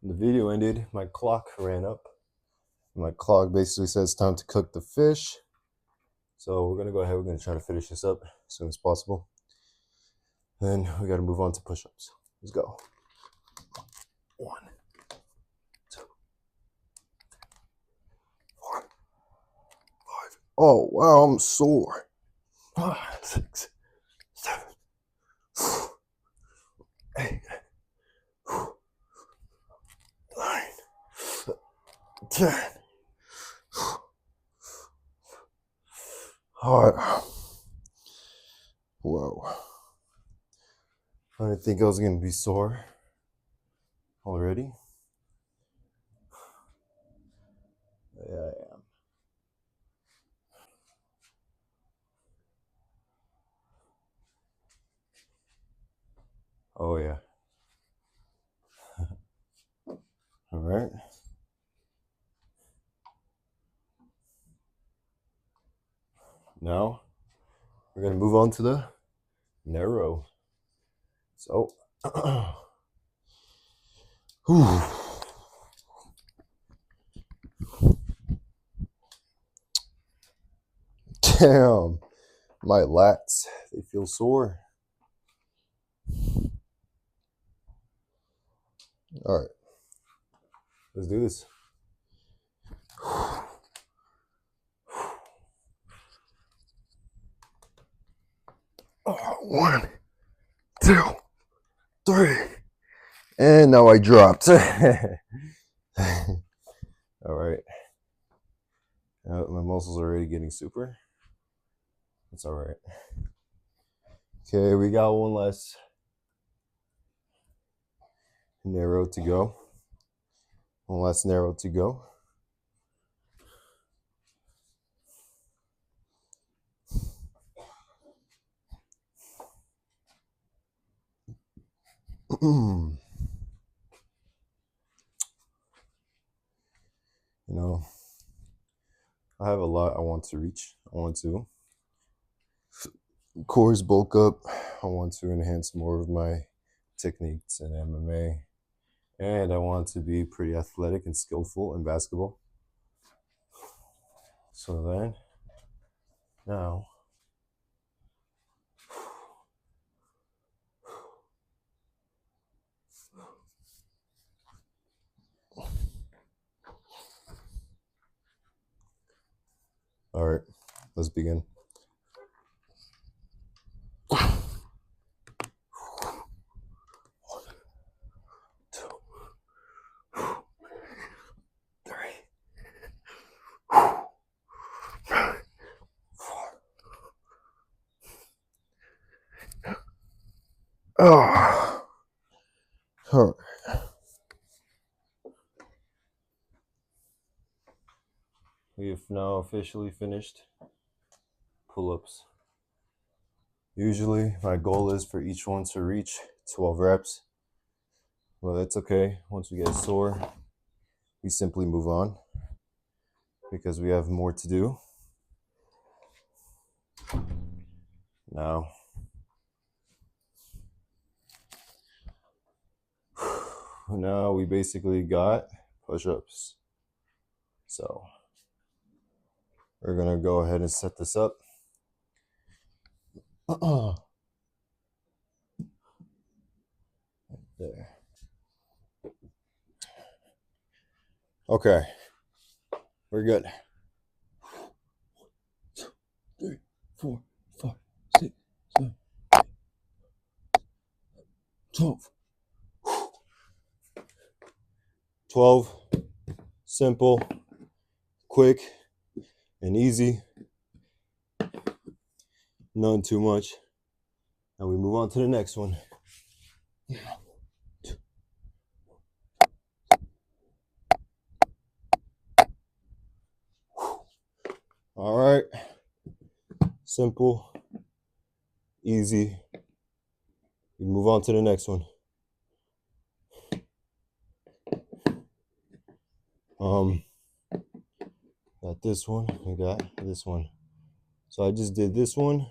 The video ended, my clock ran up. My clock basically says time to cook the fish. So we're gonna go ahead, we're gonna try to finish this up as soon as possible. Then we gotta move on to push-ups. Let's go. 1, 2, 4, 5. Oh wow, I'm sore. 6, 7, 8, 9, 10. Alright. Whoa. I didn't think I was gonna be sore already. Yeah, I am. Oh yeah. Alright. Now we're gonna move on to the narrow. So whew. Damn, my lats, they feel sore. All right, let's do this. 1, 2, 3, and now I dropped. All right, my muscles are already getting super. That's all right. Okay, we got one less narrow to go. One less narrow to go. You know, I have a lot I want to reach. I want to cores bulk up. I want to enhance more of my techniques in MMA. And I want to be pretty athletic and skillful in basketball. So then, now, all right, let's begin. Oh, all right. We've now officially finished pull-ups. Usually my goal is for each one to reach 12 reps. Well, that's okay. Once we get sore, we simply move on because we have more to do. Now, we basically got push-ups. So we're gonna go ahead and set this up. Right there. Okay, we're good. 1, 2, 3, 4, 5, 6, 7, 12. 12, simple, quick, and easy. None too much. Now we move on to the next one. All right, simple, easy. We move on to the next one. Got this one, we got this one. So I just did this one.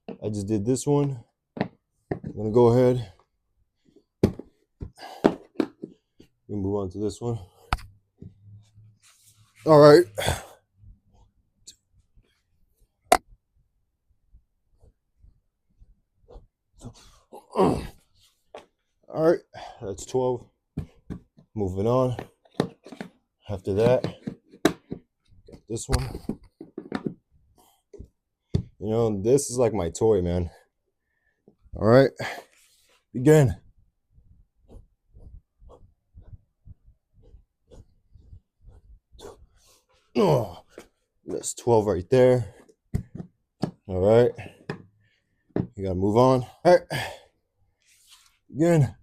I'm gonna go ahead. We move on to this one. All right. All right, that's 12. Moving on. After that, got this one. You know, this is like my toy, man. All right, begin. Oh, that's 12 right there. All right, you gotta move on. All right, begin.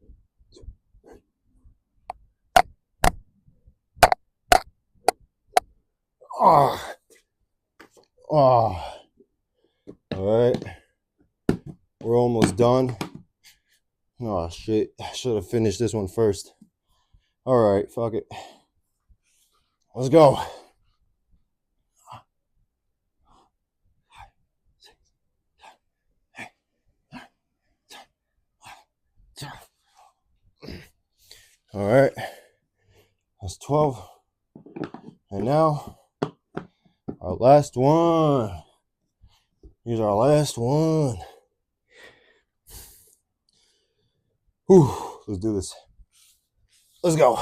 Oh, oh. All right, we're almost done. Oh shit, I should have finished this one first. All right, fuck it. Let's go. All right, that's 12. And now, our last one. Here's our last one. Whew, let's do this. Let's go.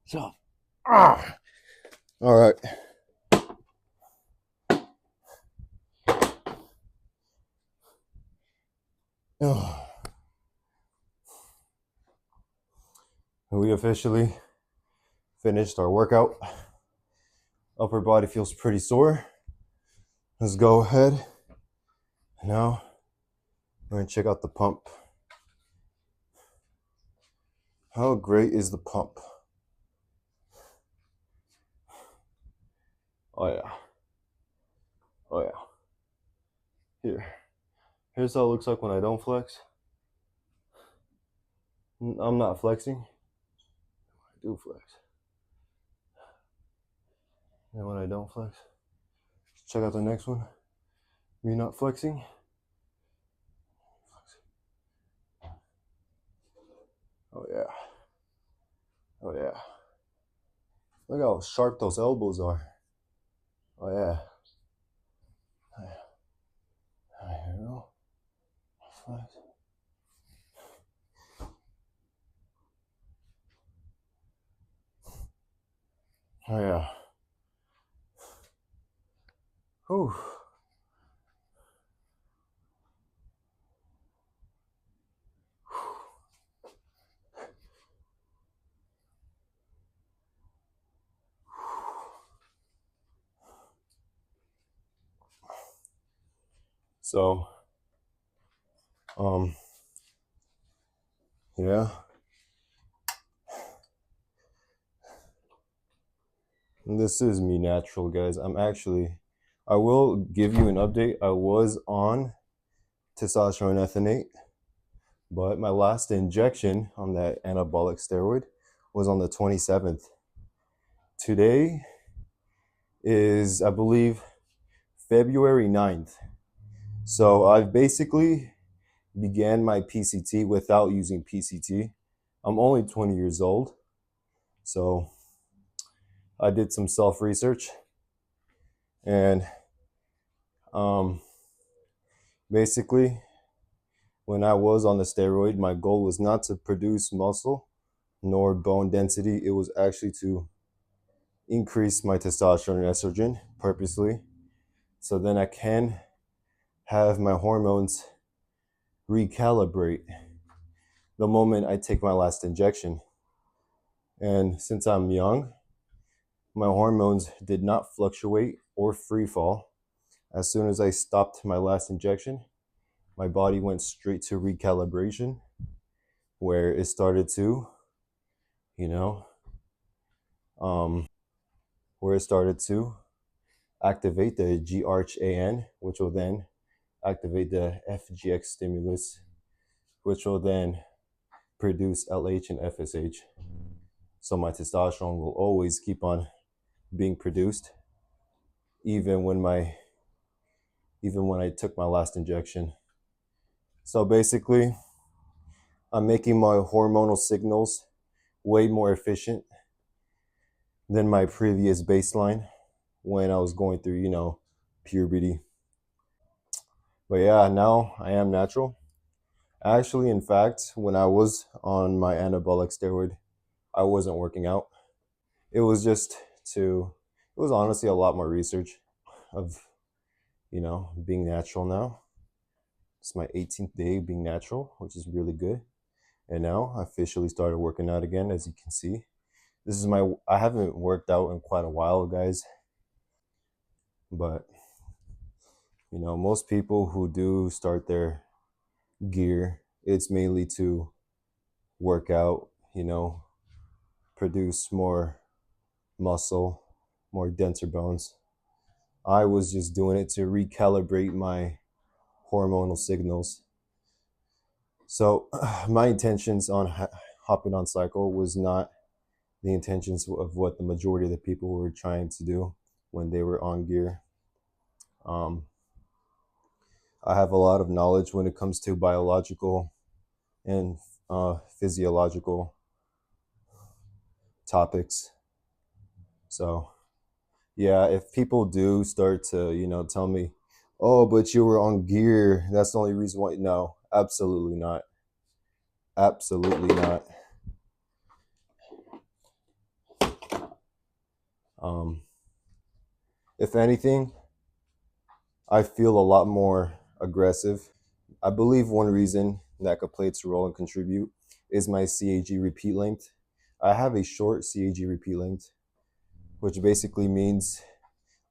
So, all right. We officially finished our workout. Upper body feels pretty sore. Let's go ahead. Now, we're gonna check out the pump. How great is the pump? Oh yeah. Oh yeah. Here's how it looks like when I don't flex. I'm not flexing. I do flex. And when I don't flex, check out the next one. Me not flexing. Oh yeah. Oh yeah. Look how sharp those elbows are. Oh yeah. Here we go. Flex. Oh yeah. Whew. So, yeah. And this is me natural, guys. I will give you an update. I was on testosterone ethanoate, but my last injection on that anabolic steroid was on the 27th. Today is, I believe, February 9th. So I've basically began my PCT without using PCT. I'm only 20 years old. So I did some self-research and basically when I was on the steroid, my goal was not to produce muscle nor bone density. It was actually to increase my testosterone and estrogen purposely. So then I can have my hormones recalibrate the moment I take my last injection. And since I'm young, my hormones did not fluctuate or free fall. As soon as I stopped my last injection, my body went straight to recalibration, where it started to, activate the GRHAN, which will then activate the FGX stimulus, which will then produce LH and FSH. So my testosterone will always keep on being produced, even when I took my last injection. So basically, I'm making my hormonal signals way more efficient than my previous baseline when I was going through, puberty. But yeah, now I am natural. Actually, in fact, when I was on my anabolic steroid, I wasn't working out. It was just it was honestly a lot more research of, being natural now. It's my 18th day being natural, which is really good. And now I officially started working out again, as you can see. I haven't worked out in quite a while, guys, but most people who do start their gear, it's mainly to work out, produce more muscle, more denser bones. I was just doing it to recalibrate my hormonal signals. So my intentions on hopping on cycle was not the intentions of what the majority of the people were trying to do when they were on gear. Um, I have a lot of knowledge when it comes to biological and physiological topics. So yeah, if people do start to, tell me, oh, but you were on gear, that's the only reason why. No, absolutely not. Absolutely not. Um, if anything, I feel a lot more aggressive. I believe one reason that could play its role and contribute is my CAG repeat length. I have a short CAG repeat length, which basically means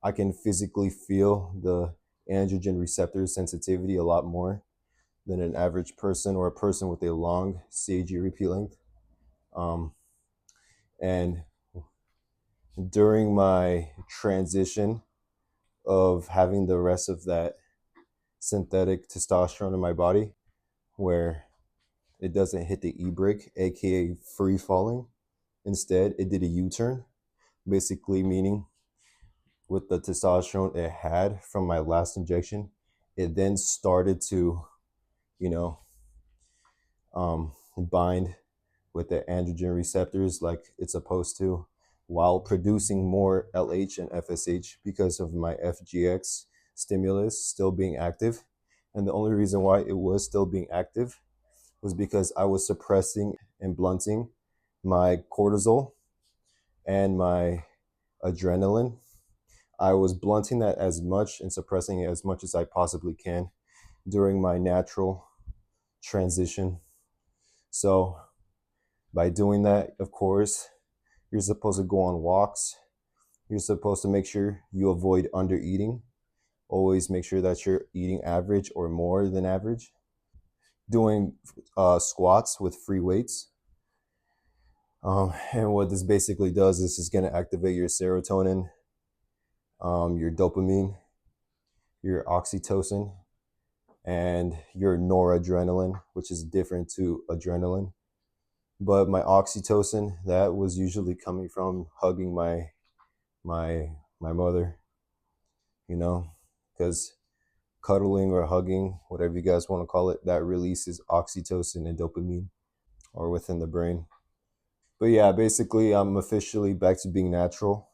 I can physically feel the androgen receptor sensitivity a lot more than an average person or a person with a long CAG repeat length. And during my transition of having the rest of that synthetic testosterone in my body, where it doesn't hit the e-brake, aka free falling, instead it did a U-turn, basically meaning with the testosterone it had from my last injection, it then started to, you know, bind with the androgen receptors like it's supposed to, while producing more LH and FSH because of my FGX stimulus still being active. And the only reason why it was still being active was because I was suppressing and blunting my cortisol and my adrenaline. I was blunting that as much and suppressing it as much as I possibly can during my natural transition. So by doing that, of course, you're supposed to go on walks. You're supposed to make sure you avoid under eating. Always make sure that you're eating average or more than average. Doing squats with free weights. And what this basically does is it's going to activate your serotonin, your dopamine, your oxytocin, and your noradrenaline, which is different to adrenaline. But my oxytocin, that was usually coming from hugging my mother, because cuddling or hugging, whatever you guys want to call it, that releases oxytocin and dopamine or within the brain. But yeah, basically, I'm officially back to being natural,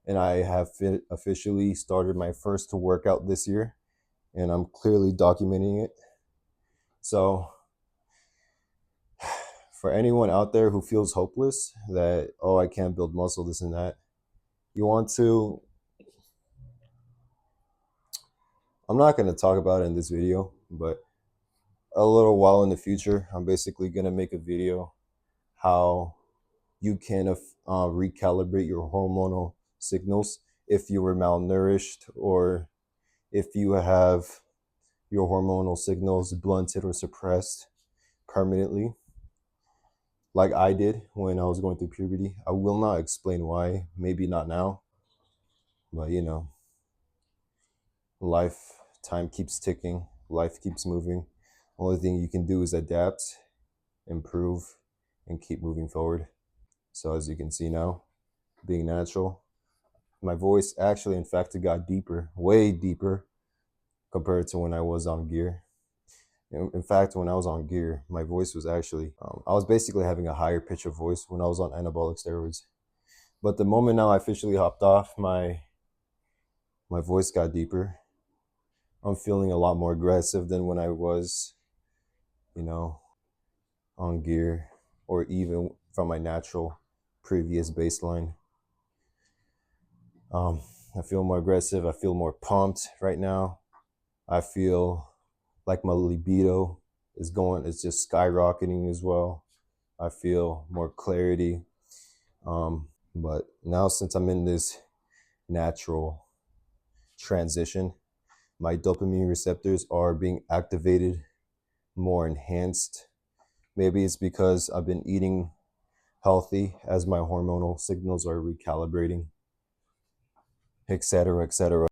and I have officially started my first workout this year, and I'm clearly documenting it. So, for anyone out there who feels hopeless that, oh, I can't build muscle, this and that, you want to, I'm not going to talk about it in this video, but a little while in the future, I'm basically going to make a video how you can recalibrate your hormonal signals if you were malnourished or if you have your hormonal signals blunted or suppressed permanently, like I did when I was going through puberty. I will not explain why, maybe not now, but life, time keeps ticking, life keeps moving. Only thing you can do is adapt, improve, and keep moving forward. So as you can see now, being natural, my voice actually, in fact, it got deeper, way deeper compared to when I was on gear. In fact, when I was on gear, my voice was actually, I was basically having a higher pitch of voice when I was on anabolic steroids. But the moment now I officially hopped off, my voice got deeper. I'm feeling a lot more aggressive than when I was, you know, on gear, or even from my natural previous baseline. I feel more aggressive. I feel more pumped right now. I feel like my libido is just skyrocketing as well. I feel more clarity. But now, since I'm in this natural transition, my dopamine receptors are being activated, more enhanced. Maybe it's because I've been eating healthy as my hormonal signals are recalibrating, etc., etc.